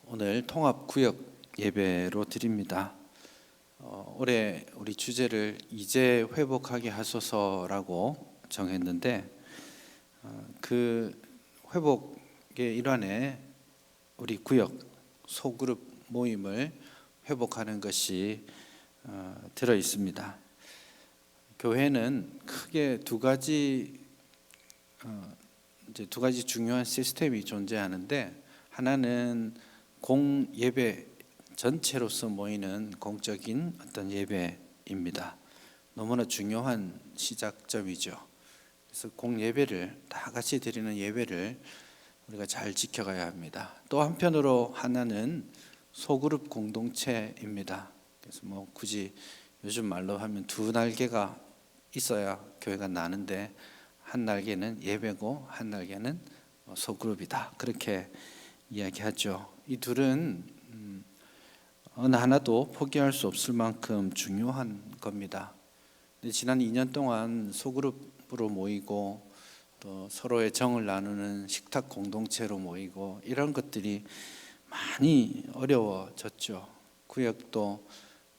오늘 통합구역 예배로 드립니다. 올해 우리 주제를 이제 회복하게 하소서라고 정했는데 그 회복의 일환에 우리 구역 소그룹 모임을 회복하는 것이 들어 있습니다. 교회는 크게 두 가지 중요한 시스템이 존재하는데, 하나는 공예배 전체로서 모이는 공적인 어떤 예배입니다. 너무나 중요한 시작점이죠. 그래서 공예배를 다 같이 드리는 예배를 우리가 잘 지켜가야 합니다. 또 한편으로 하나는 소그룹 공동체입니다. 그래서 굳이 요즘 말로 하면 두 날개가 있어야 교회가 나는데, 한 날개는 예배고 한 날개는 소그룹이다, 그렇게 이야기하죠. 이 둘은 어느 하나도 포기할 수 없을 만큼 중요한 겁니다. 지난 2년 동안 소그룹으로 모이고 또 서로의 정을 나누는 식탁 공동체로 모이고 이런 것들이 많이 어려워졌죠. 구역도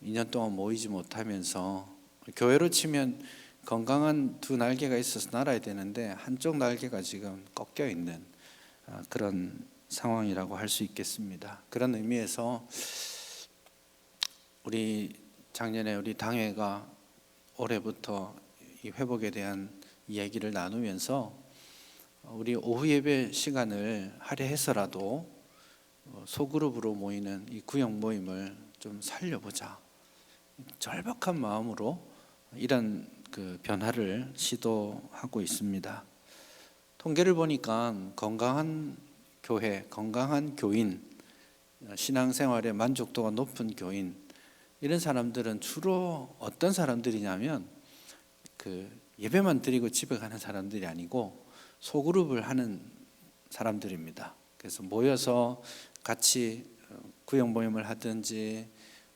2년 동안 모이지 못하면서, 교회로 치면 건강한 두 날개가 있어서 날아야 되는데 한쪽 날개가 지금 꺾여 있는 그런 상황이라고 할 수 있겠습니다. 그런 의미에서 작년에 우리 당회가 올해부터 이 회복에 대한 이야기를 나누면서 우리 오후 예배 시간을 할애해서라도 소그룹으로 모이는 이 구역 모임을 좀 살려보자, 절박한 마음으로 이런 변화를 시도하고 있습니다. 통계를 보니까 건강한 교회, 건강한 교인, 신앙생활에 만족도가 높은 교인, 이런 사람들은 주로 어떤 사람들이냐면 예배만 드리고 집에 가는 사람들이 아니고 소그룹을 하는 사람들입니다. 그래서 모여서 같이 구역 모임을 하든지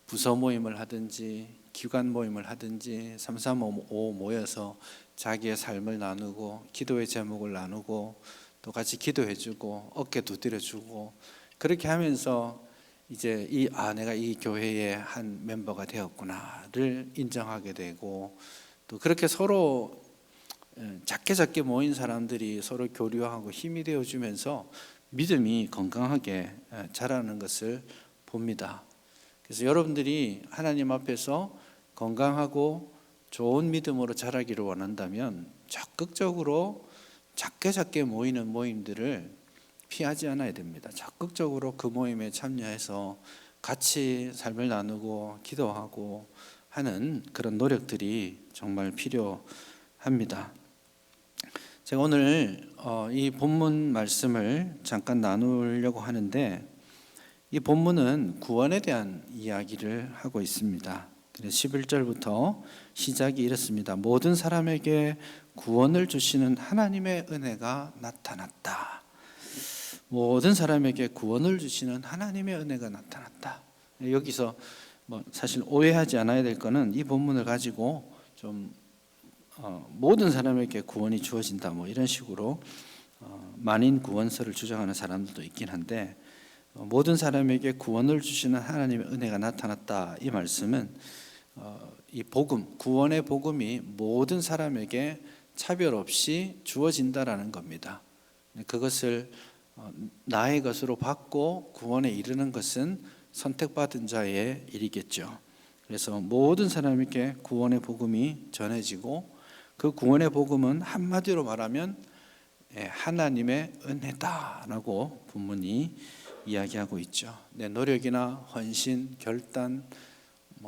부서 모임을 하든지 기관 모임을 하든지 335 모여서 자기의 삶을 나누고 기도의 제목을 나누고 또 같이 기도해주고 어깨 두드려주고, 그렇게 하면서 이제 내가 이 교회의 한 멤버가 되었구나를 인정하게 되고, 또 그렇게 서로 작게 모인 사람들이 서로 교류하고 힘이 되어주면서 믿음이 건강하게 자라는 것을 봅니다. 그래서 여러분들이 하나님 앞에서 건강하고 좋은 믿음으로 자라기를 원한다면 적극적으로 작게 모이는 모임들을 피하지 않아야 됩니다. 적극적으로 그 모임에 참여해서 같이 삶을 나누고 기도하고 하는 그런 노력들이 정말 필요합니다. 제가 오늘 이 본문 말씀을 잠깐 나누려고 하는데, 이 본문은 구원에 대한 이야기를 하고 있습니다. 11절부터 시작이 이렇습니다. 모든 사람에게 구원을 주시는 하나님의 은혜가 나타났다. 모든 사람에게 구원을 주시는 하나님의 은혜가 나타났다. 여기서 사실 오해하지 않아야 될 것은, 이 본문을 가지고 좀 모든 사람에게 구원이 주어진다 이런 식으로 만인 구원설을 주장하는 사람들도 있긴 한데, 모든 사람에게 구원을 주시는 하나님의 은혜가 나타났다, 이 말씀은 이 복음, 구원의 복음이 모든 사람에게 차별 없이 주어진다라는 겁니다. 그것을 나의 것으로 받고 구원에 이르는 것은 선택받은 자의 일이겠죠. 그래서 모든 사람에게 구원의 복음이 전해지고, 그 구원의 복음은 한마디로 말하면 하나님의 은혜다라고 본문이 이야기하고 있죠. 내 노력이나 헌신, 결단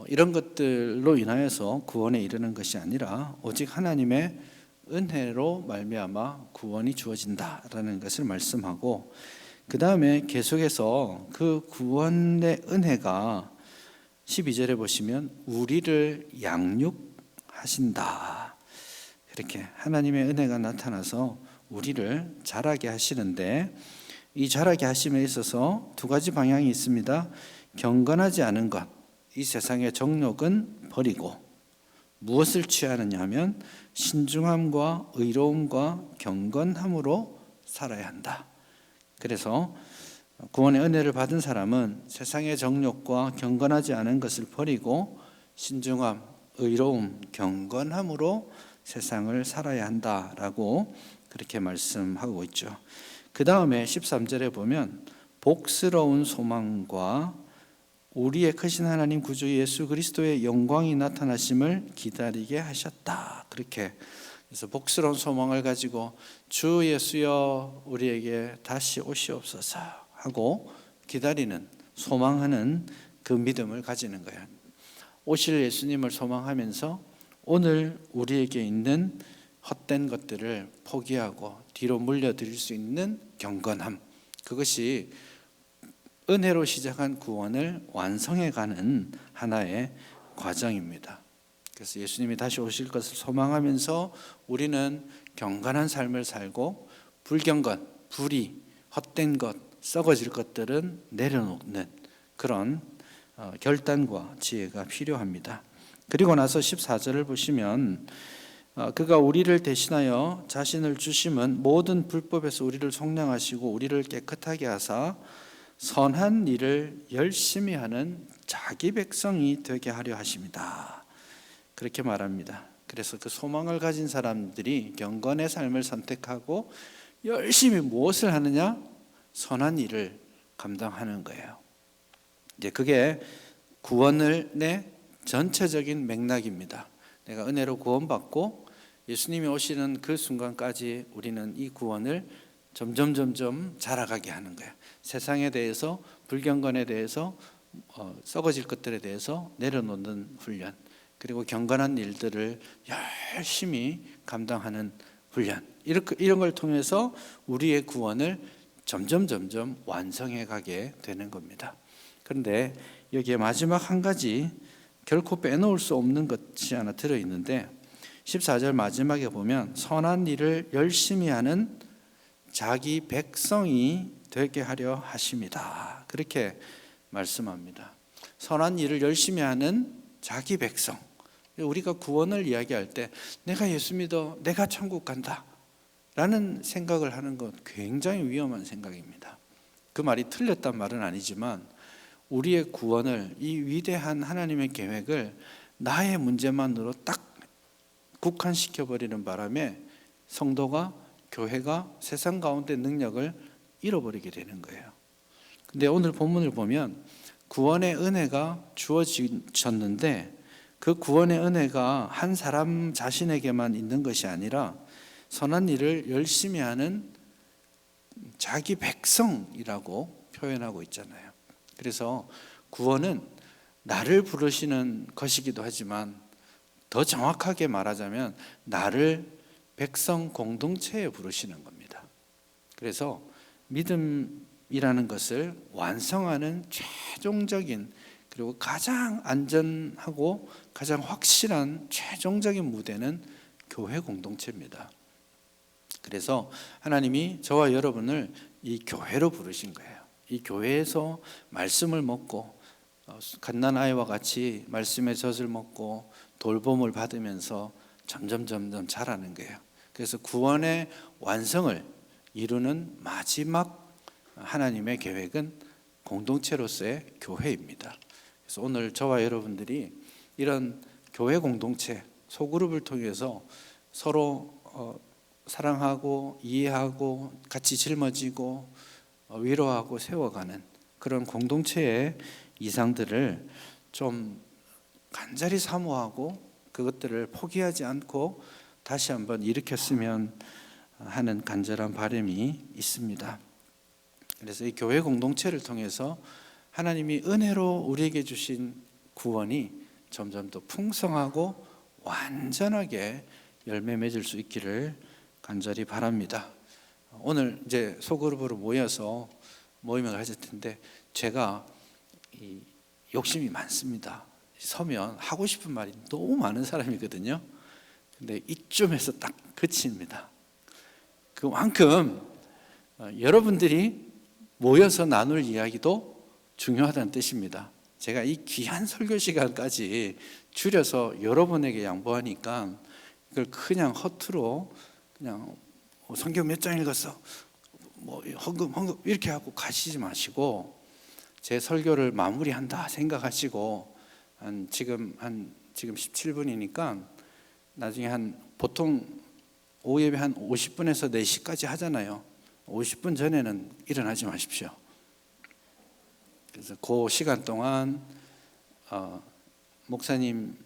이런 것들로 인하여서 구원에 이르는 것이 아니라 오직 하나님의 은혜로 말미암아 구원이 주어진다라는 것을 말씀하고, 그 다음에 계속해서 그 구원의 은혜가 12절에 보시면 우리를 양육하신다, 이렇게 하나님의 은혜가 나타나서 우리를 자라게 하시는데, 이 자라게 하심에 있어서 두 가지 방향이 있습니다. 경건하지 않은 것, 이 세상의 정욕은 버리고 무엇을 취하느냐 하면 신중함과 의로움과 경건함으로 살아야 한다. 그래서 구원의 은혜를 받은 사람은 세상의 정욕과 경건하지 않은 것을 버리고 신중함, 의로움, 경건함으로 세상을 살아야 한다라고 그렇게 말씀하고 있죠. 그 다음에 13절에 보면 복스러운 소망과 우리의 크신 하나님 구주 예수 그리스도의 영광이 나타나심을 기다리게 하셨다. 그렇게 그래서 복스러운 소망을 가지고 주 예수여 우리에게 다시 오시옵소서 하고 기다리는, 소망하는 그 믿음을 가지는 거예요. 오실 예수님을 소망하면서 오늘 우리에게 있는 헛된 것들을 포기하고 뒤로 물려드릴 수 있는 경건함, 그것이 은혜로 시작한 구원을 완성해가는 하나의 과정입니다. 그래서 예수님이 다시 오실 것을 소망하면서 우리는 경건한 삶을 살고 불경건, 불의, 헛된 것, 썩어질 것들은 내려놓는 그런 결단과 지혜가 필요합니다. 그리고 나서 14절을 보시면 그가 우리를 대신하여 자신을 주심은 모든 불법에서 우리를 속량하시고 우리를 깨끗하게 하사 선한 일을 열심히 하는 자기 백성이 되게 하려 하십니다. 그렇게 말합니다. 그래서 그 소망을 가진 사람들이 경건의 삶을 선택하고 열심히 무엇을 하느냐? 선한 일을 감당하는 거예요. 이제 그게 구원의 전체적인 맥락입니다. 내가 은혜로 구원받고 예수님이 오시는 그 순간까지 우리는 이 구원을 점점 자라가게 하는 거예요. 세상에 대해서, 불경건에 대해서, 썩어질 것들에 대해서 내려놓는 훈련, 그리고 경건한 일들을 열심히 감당하는 훈련, 이런 걸 통해서 우리의 구원을 점점 완성해 가게 되는 겁니다. 그런데 여기에 마지막 한 가지 결코 빼놓을 수 없는 것이 하나 들어있는데 14절 마지막에 보면 선한 일을 열심히 하는 자기 백성이 되게 하려 하십니다. 그렇게 말씀합니다. 선한 일을 열심히 하는 자기 백성. 우리가 구원을 이야기할 때 내가 예수 믿어, 내가 천국 간다 라는 생각을 하는 건 굉장히 위험한 생각입니다. 그 말이 틀렸단 말은 아니지만 우리의 구원을, 이 위대한 하나님의 계획을 나의 문제만으로 딱 국한시켜버리는 바람에 성도가, 교회가 세상 가운데 능력을 잃어버리게 되는 거예요. 근데 오늘 본문을 보면 구원의 은혜가 주어졌는데 그 구원의 은혜가 한 사람 자신에게만 있는 것이 아니라 선한 일을 열심히 하는 자기 백성이라고 표현하고 있잖아요. 그래서 구원은 나를 부르시는 것이기도 하지만 더 정확하게 말하자면 나를 백성 공동체에 부르시는 겁니다. 그래서 믿음이라는 것을 완성하는 최종적인, 그리고 가장 안전하고 가장 확실한 최종적인 무대는 교회 공동체입니다. 그래서 하나님이 저와 여러분을 이 교회로 부르신 거예요. 이 교회에서 말씀을 먹고 갓난아이와 같이 말씀의 젖을 먹고 돌봄을 받으면서 점점 자라는 거예요. 그래서 구원의 완성을 이루는 마지막 하나님의 계획은 공동체로서의 교회입니다. 그래서 오늘 저와 여러분들이 이런 교회 공동체, 소그룹을 통해서 서로 사랑하고 이해하고 같이 짊어지고 위로하고 세워가는 그런 공동체의 이상들을 좀 간절히 사모하고 그것들을 포기하지 않고 다시 한번 일으켰으면 하는 간절한 바람이 있습니다. 그래서 이 교회 공동체를 통해서 하나님이 은혜로 우리에게 주신 구원이 점점 더 풍성하고 완전하게 열매 맺을 수 있기를 간절히 바랍니다. 오늘 이제 소그룹으로 모여서 모임을 하실 텐데 제가 욕심이 많습니다. 서면 하고 싶은 말이 너무 많은 사람이거든요. 근데 이쯤에서 딱 그칩니다. 그만큼 여러분들이 모여서 나눌 이야기도 중요하다는 뜻입니다. 제가 이 귀한 설교 시간까지 줄여서 여러분에게 양보하니까 이걸 그냥 허투루 그냥 성경 몇 장 읽었어, 뭐 헌금 이렇게 하고 가시지 마시고 제 설교를 마무리한다 생각하시고 지금 17분이니까 나중에 보통 오후 예배 한 50분에서 4시까지 하잖아요. 50분 전에는 일어나지 마십시오. 그래서 그 시간 동안 목사님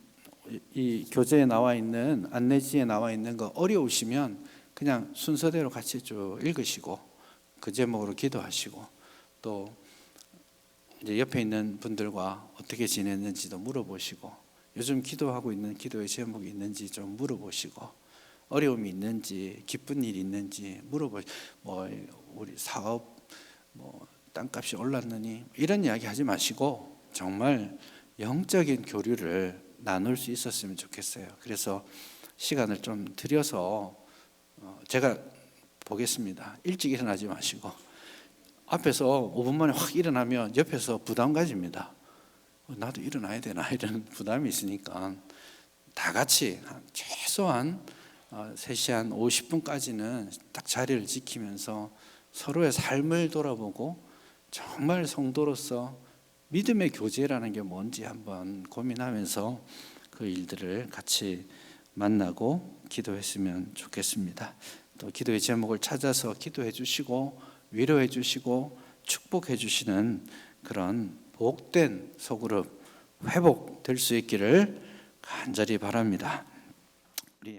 이 교재에 나와 있는 안내지에 나와 있는 거 어려우시면 그냥 순서대로 같이 쭉 읽으시고 그 제목으로 기도하시고 또 이제 옆에 있는 분들과 어떻게 지냈는지도 물어보시고 요즘 기도하고 있는 기도의 제목이 있는지 좀 물어보시고 어려움이 있는지 기쁜 일이 있는지 물어보시고 뭐 우리 사업 뭐 땅값이 올랐느니 이런 이야기 하지 마시고 정말 영적인 교류를 나눌 수 있었으면 좋겠어요. 그래서 시간을 좀 들여서 제가 보겠습니다. 일찍 일어나지 마시고 앞에서 5분 만에 확 일어나면 옆에서 부담 가집니다. 나도 일어나야 되나 이런 부담이 있으니까 다 같이 최소한 3시 한 50분까지는 딱 자리를 지키면서 서로의 삶을 돌아보고 정말 성도로서 믿음의 교제라는 게 뭔지 한번 고민하면서 그 일들을 같이 만나고 기도했으면 좋겠습니다. 또 기도의 제목을 찾아서 기도해 주시고 위로해 주시고 축복해 주시는 그런 복된 소그룹 회복될 수 있기를 간절히 바랍니다.